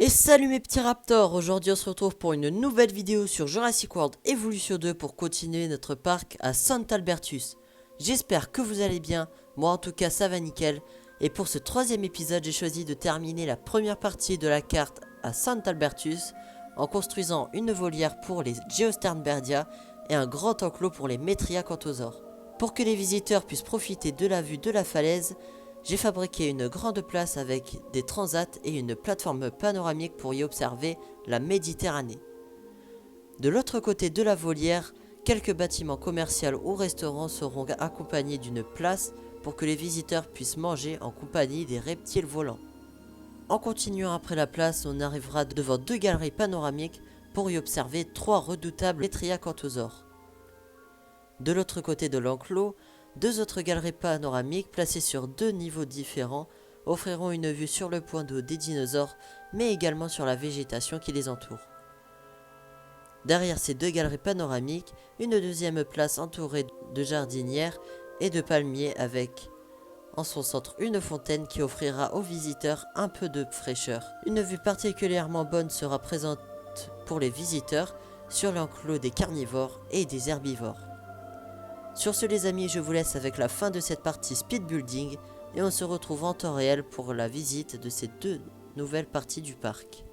Et salut mes petits raptors, aujourd'hui on se retrouve pour une nouvelle vidéo sur Jurassic World Evolution 2 pour continuer notre parc à Sant'Albertus. J'espère que vous allez bien, moi en tout cas ça va nickel. Et pour ce troisième épisode j'ai choisi de terminer la première partie de la carte à Sant'Albertus en construisant une volière pour les Geosternberdia et un grand enclos pour les Metriacanthosaures. Pour que les visiteurs puissent profiter de la vue de la falaise, j'ai fabriqué une grande place avec des transats et une plateforme panoramique pour y observer la Méditerranée. De l'autre côté de la volière, quelques bâtiments commerciaux ou restaurants seront accompagnés d'une place pour que les visiteurs puissent manger en compagnie des reptiles volants. En continuant après la place, on arrivera devant deux galeries panoramiques pour y observer trois redoutables Metriacanthosaures. De l'autre côté de l'enclos, deux autres galeries panoramiques placées sur deux niveaux différents offriront une vue sur le point d'eau des dinosaures, mais également sur la végétation qui les entoure. Derrière ces deux galeries panoramiques, une deuxième place entourée de jardinières et de palmiers avec en son centre une fontaine qui offrira aux visiteurs un peu de fraîcheur. Une vue particulièrement bonne sera présente pour les visiteurs sur l'enclos des carnivores et des herbivores. Sur ce les amis, je vous laisse avec la fin de cette partie speed building et on se retrouve en temps réel pour la visite de ces deux nouvelles parties du parc.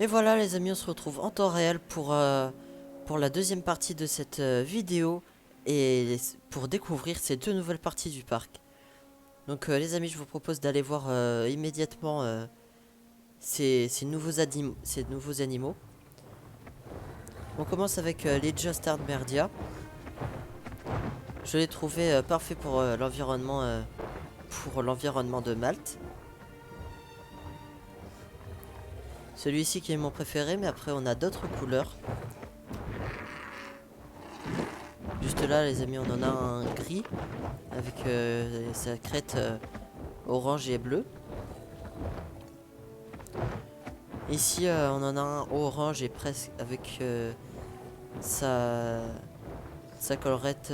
Et voilà les amis, on se retrouve en temps réel pour la deuxième partie de cette vidéo et pour découvrir ces deux nouvelles parties du parc. Donc les amis, je vous propose d'aller voir immédiatement ces nouveaux animaux. On commence avec les Just Art Merdia. Je l'ai trouvé parfait pour l'environnement de Malte. Celui-ci qui est mon préféré, mais après on a d'autres couleurs. Juste là les amis, on en a un gris avec sa crête orange et bleu. Ici on en a un orange et presque avec sa collerette,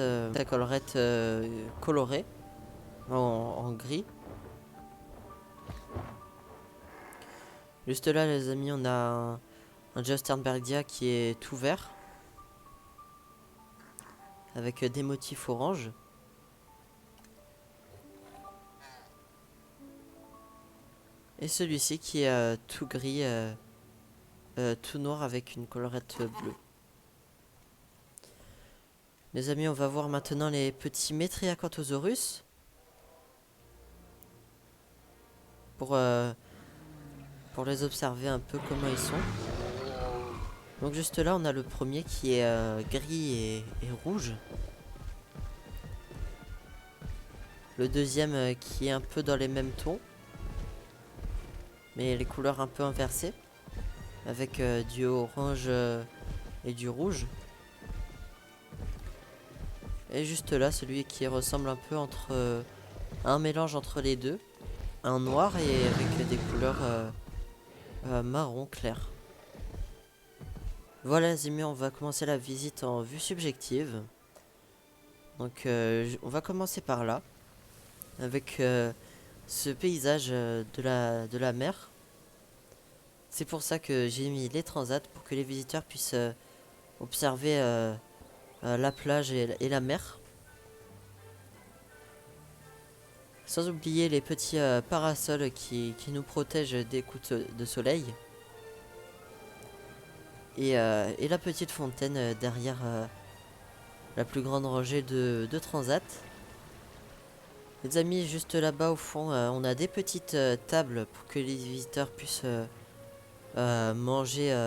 colorée en gris. Juste là les amis, on a un Justernbergia qui est tout vert avec des motifs orange. Et celui-ci qui est tout gris, tout noir avec une collerette bleue. Les amis, on va voir maintenant les petits Metriacanthosaurus. Pour les observer un peu comment ils sont. Donc juste là, on a le premier qui est gris et rouge. Le deuxième qui est un peu dans les mêmes tons. Mais les couleurs un peu inversées. Avec du orange et du rouge. Et juste là, celui qui ressemble un peu un mélange entre les deux. Un noir et avec des couleurs marron clair. Voilà les amis, on va commencer la visite en vue subjective. Donc on va commencer par là. Avec ce paysage de la mer. C'est pour ça que j'ai mis les transats pour que les visiteurs puissent observer la plage et la mer. Sans oublier les petits parasols qui nous protègent des coups de soleil. Et la petite fontaine derrière la plus grande rangée de transat. Les amis, juste là-bas au fond, on a des petites tables pour que les visiteurs puissent manger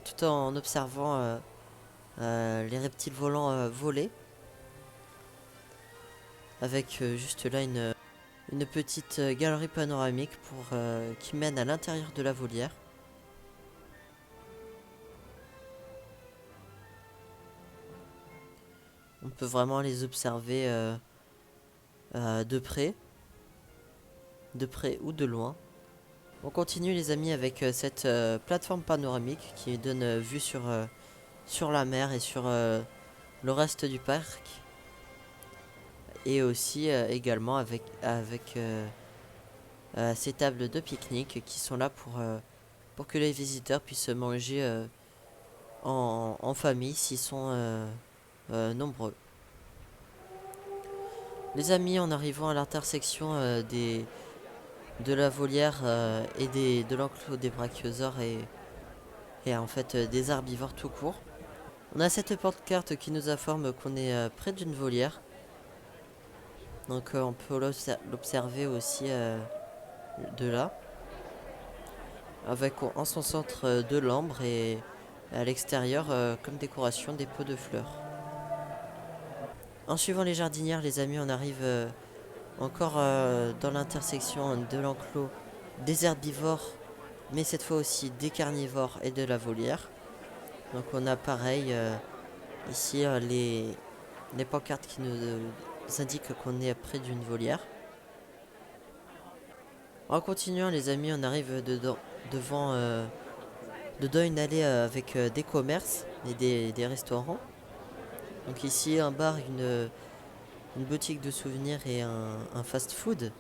tout en observant les reptiles volants voler. Avec juste là une petite galerie panoramique qui mène à l'intérieur de la volière. On peut vraiment les observer de près ou de loin. On continue les amis avec cette plateforme panoramique qui donne vue sur la mer et sur le reste du parc. Et aussi également avec ces tables de pique-nique qui sont là pour que les visiteurs puissent manger en famille s'ils sont nombreux. Les amis, en arrivant à l'intersection de la volière et de l'enclos des brachiosaures et en fait des herbivores tout court, on a cette porte-carte qui nous informe qu'on est près d'une volière. Donc on peut l'observer aussi de là. Avec en son centre de l'ambre et à l'extérieur comme décoration des pots de fleurs. En suivant les jardinières les amis, on arrive encore dans l'intersection de l'enclos des herbivores. Mais cette fois aussi des carnivores et de la volière. Donc on a pareil ici les pancartes qui nous indiquent qu'on est près d'une volière. En continuant les amis, on arrive devant une allée avec des commerces et des restaurants. Donc ici un bar, une boutique de souvenirs et un fast-food.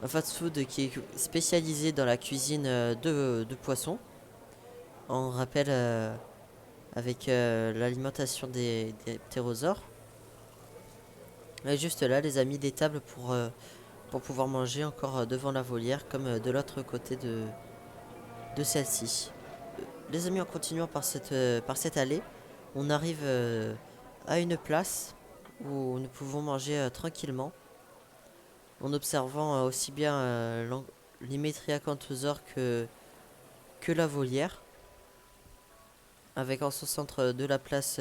Un fast-food qui est spécialisé dans la cuisine de poissons. On rappelle avec l'alimentation des ptérosaures. Et juste là, les amis, des tables pour pouvoir manger encore devant la volière, comme de l'autre côté de celle-ci. Les amis, en continuant par cette allée, on arrive à une place où nous pouvons manger tranquillement, en observant aussi bien l'Hymétria-Canthosaure que la volière, avec en son centre de la place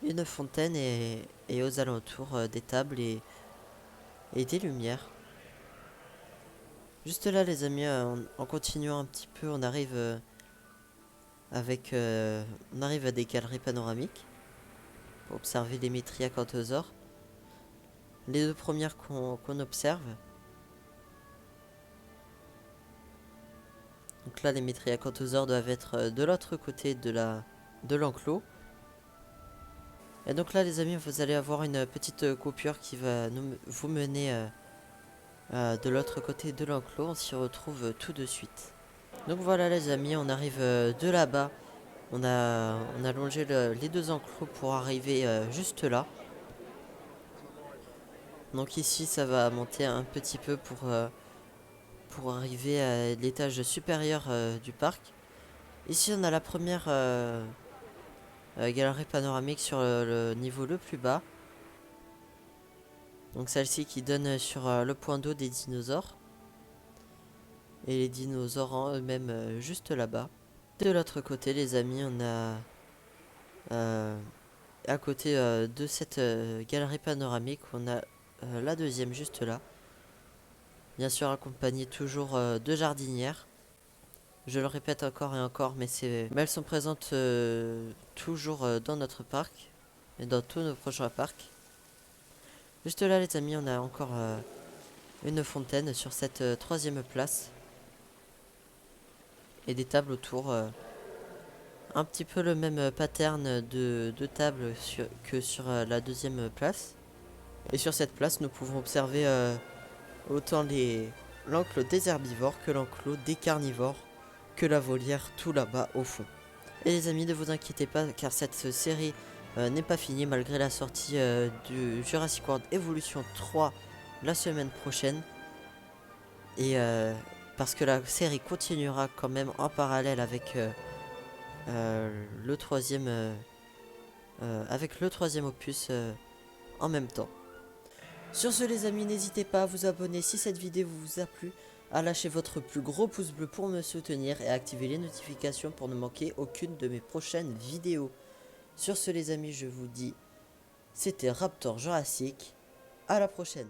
une fontaine et aux alentours des tables et des lumières. Juste là, les amis, en continuant un petit peu, on arrive on arrive à des galeries panoramiques pour observer les Métriacanthosaures. Les deux premières qu'on observe. Donc là, les Métriacanthosaures doivent être de l'autre côté de l'enclos. Et donc là, les amis, vous allez avoir une petite coupure qui va vous mener de l'autre côté de l'enclos. On s'y retrouve tout de suite. Donc voilà, les amis, on arrive de là-bas. On a longé les deux enclos pour arriver juste là. Donc ici, ça va monter un petit peu pour arriver à l'étage supérieur du parc. Ici, on a la première galerie panoramique sur le niveau le plus bas. Donc celle-ci qui donne sur le point d'eau des dinosaures. Et les dinosaures en eux-mêmes juste là-bas. De l'autre côté, les amis, on a à côté de cette galerie panoramique, on a la deuxième juste là. Bien sûr accompagnée toujours de jardinières. Je le répète encore et encore, mais elles sont présentes toujours dans notre parc et dans tous nos prochains parcs. Juste là, les amis, on a encore une fontaine sur cette troisième place et des tables autour. Un petit peu le même pattern de table que sur la deuxième place. Et sur cette place, nous pouvons observer autant l'enclos des herbivores que l'enclos des carnivores, que la volière tout là-bas au fond. Et les amis, ne vous inquiétez pas car cette série n'est pas finie malgré la sortie du Jurassic World Evolution 3 la semaine prochaine. Et parce que la série continuera quand même en parallèle avec le troisième opus en même temps. Sur ce, les amis, n'hésitez pas à vous abonner si cette vidéo vous a plu, à lâcher votre plus gros pouce bleu pour me soutenir et à activer les notifications pour ne manquer aucune de mes prochaines vidéos. Sur ce, les amis, je vous dis, c'était Raptor Jurassic, à la prochaine.